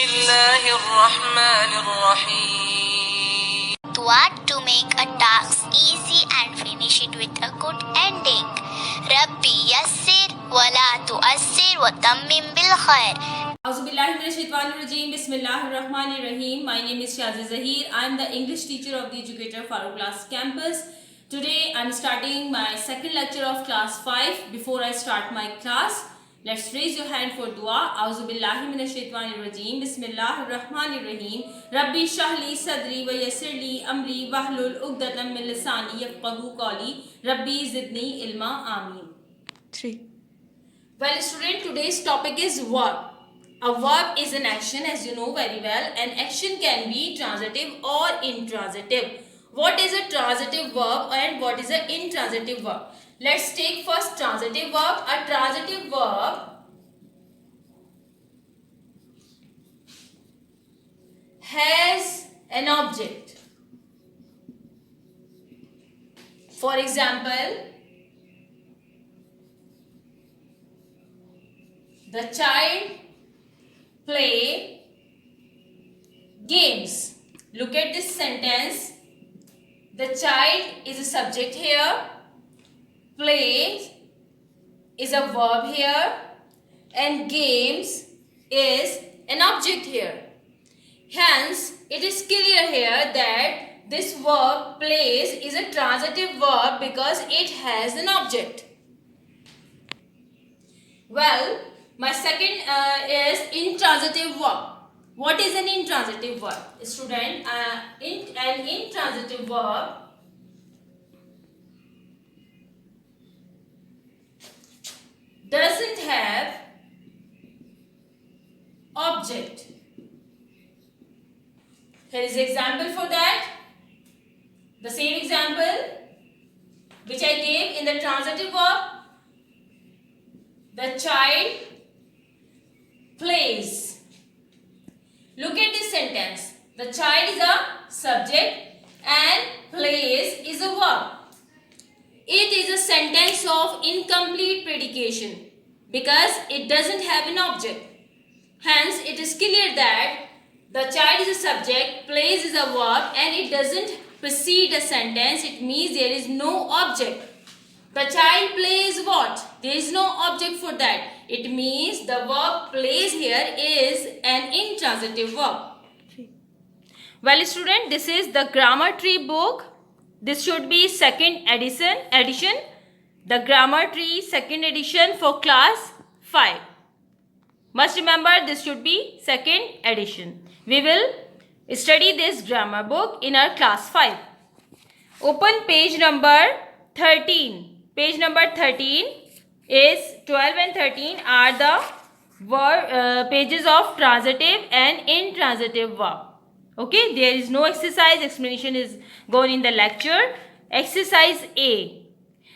الله الرحمن الرحيم. What to make a task easy and finish it with a good ending. Rabbi yassir wala tuassir wa tammim bil khair. Auzubillahiminash-shaytanir-rajeem. Bismillahir-rahmanir-rahim. My name is Shazi Zahir. I am the English teacher of the Educator Farooq Class Campus. Today I am starting my second lecture of class 5. Before I start my class, let's raise your hand for dua. Auzubillahiminash-shaytanir-rajeem. Bismillahir-rahmanir-rahim. Rabbi shrah sadri wa yassir li amri wahlul 'uqdatam min lisani yafqahu qawli. Rabbi zidni ilma. Ameen. 3. Well, student, today's topic is verb. A verb is an action, as you know very well. An action can be transitive or intransitive. What is a transitive verb and what is an intransitive verb? Let's take first transitive verb. A transitive verb has an object. For example, the child play games. Look at this sentence. The child is a subject here. Play is a verb here. And games is an object here. Hence, it is clear here that this verb plays is a transitive verb because it has an object. Well, my second is intransitive verb. What is an intransitive verb? Student, an intransitive verb doesn't have object. Here is example for that. The same example which I gave in the transitive verb. The child plays. Look at this sentence. The child is a subject and plays is a verb. It is a sentence of incomplete predication because it doesn't have an object. Hence, it is clear that the child is a subject, plays is a verb, and it doesn't precede a sentence. It means there is no object. The child plays what? There is no object for that. It means the verb plays here is an intransitive verb. Well, student, this is the grammar tree book. This should be second edition. The grammar tree second edition for class 5. Must remember this should be second edition. We will study this grammar book in our class 5. Open page number 13. Page number 13 is 12 and 13 are the pages of transitive and intransitive verb. Okay, there is no exercise. Explanation is gone in the lecture. Exercise A.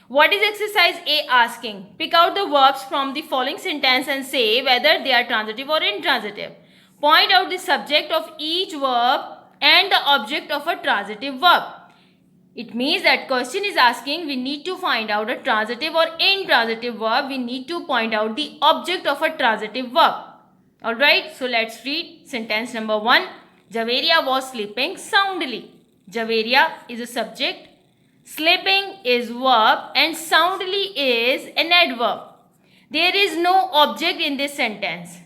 What is exercise A asking? Pick out the verbs from the following sentence and say whether they are transitive or intransitive. Point out the subject of each verb and the object of a transitive verb. It means that question is asking we need to find out a transitive or intransitive verb. We need to point out the object of a transitive verb. Alright, so let's read sentence number 1. Javeria was sleeping soundly. Javeria is a subject, sleeping is verb, and soundly is an adverb. There is no object in this sentence.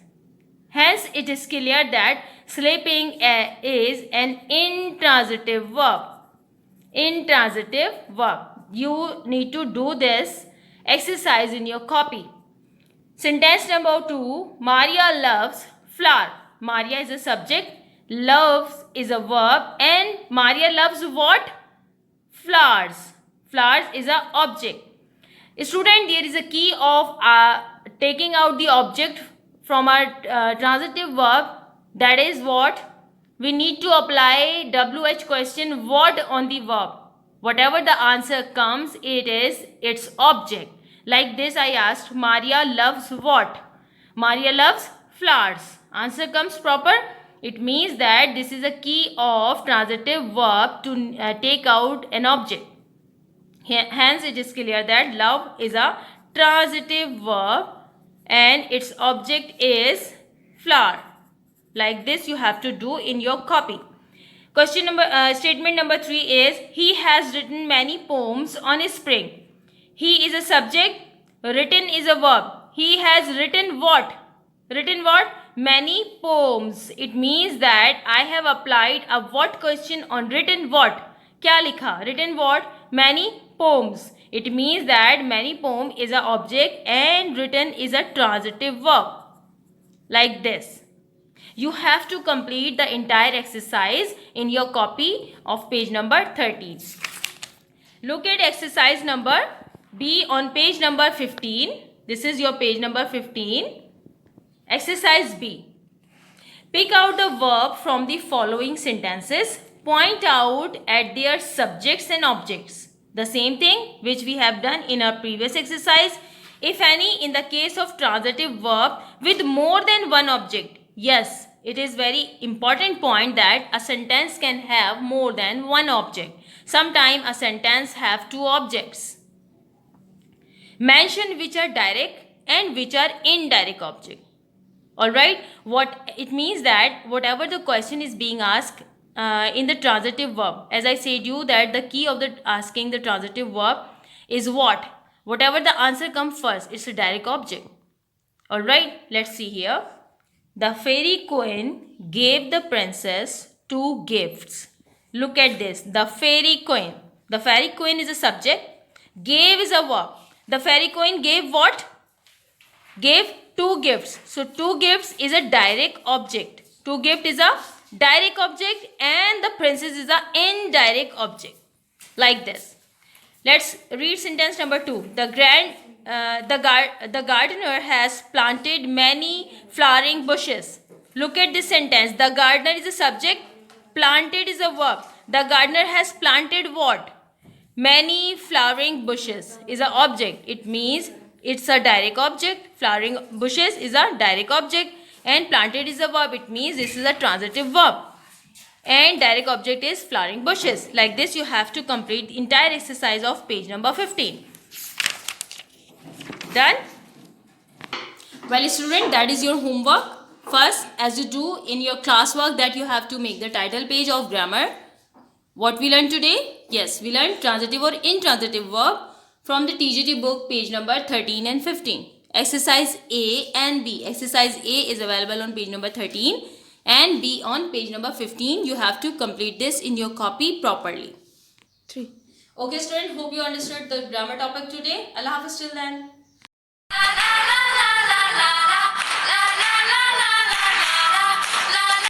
Hence, it is clear that sleeping is an intransitive verb. Intransitive verb. You need to do this exercise in your copy. Sentence number 2. Maria loves flower. Maria is a subject, loves is a verb, and Maria loves what? Flowers. Flowers is an object. Student, there is a key of taking out the object from our transitive verb. That is what? We need to apply WH question what on the verb. Whatever the answer comes, it is its object. Like this I asked, Maria loves what? Maria loves flowers. Answer comes proper. It means that this is a key of transitive verb to take out an object. Hence, it is clear that love is a transitive verb and its object is flower. Like this you have to do in your copy. Statement number 3 is, he has written many poems on spring. He is a subject, written is a verb. He has written what? Written what? Many poems. It means that I have applied a what question on written what. क्या लिखा? Written what? Many poems. It means that many poem is a object and written is a transitive verb. Like this. You have to complete the entire exercise in your copy of page number 13. Look at exercise number B on page number 15. This is your page number 15. Exercise B. Pick out the verb from the following sentences. Point out at their subjects and objects. The same thing which we have done in our previous exercise. If any, in the case of transitive verb with more than one object. Yes, it is very important point that a sentence can have more than one object. Sometimes a sentence have two objects. Mention which are direct and which are indirect object. Alright, what it means that whatever the question is being asked in the transitive verb, as I said you that the key of the asking the transitive verb is what? Whatever the answer comes first, it's a direct object. Alright, let's see here. The fairy queen gave the princess 2 gifts. Look at this. The fairy queen. The fairy queen is a subject. Gave is a verb. The fairy queen gave what? Gave 2 gifts. So 2 gifts is a direct object. 2 gift is a direct object and the princess is a indirect object. Like this. Let's read sentence number 2. The gardener has planted many flowering bushes. Look at this sentence. The gardener is a subject. Planted is a verb. The gardener has planted what? Many flowering bushes is an object. It means it's a direct object. Flowering bushes is a direct object. And planted is a verb. It means this is a transitive verb. And direct object is flowering bushes. Like this you have to complete the entire exercise of page number 15. Done? Well student, that is your homework. First, as you do in your classwork, that you have to make the title page of grammar. What we learned today? Yes, we learned transitive or intransitive verb from the TGT book page number 13 and 15. Exercise A and B. Exercise A is available on page number 13 and B on page number 15. You have to complete this in your copy properly. 3. Okay student, hope you understood the grammar topic today. Allah Hafiz till then.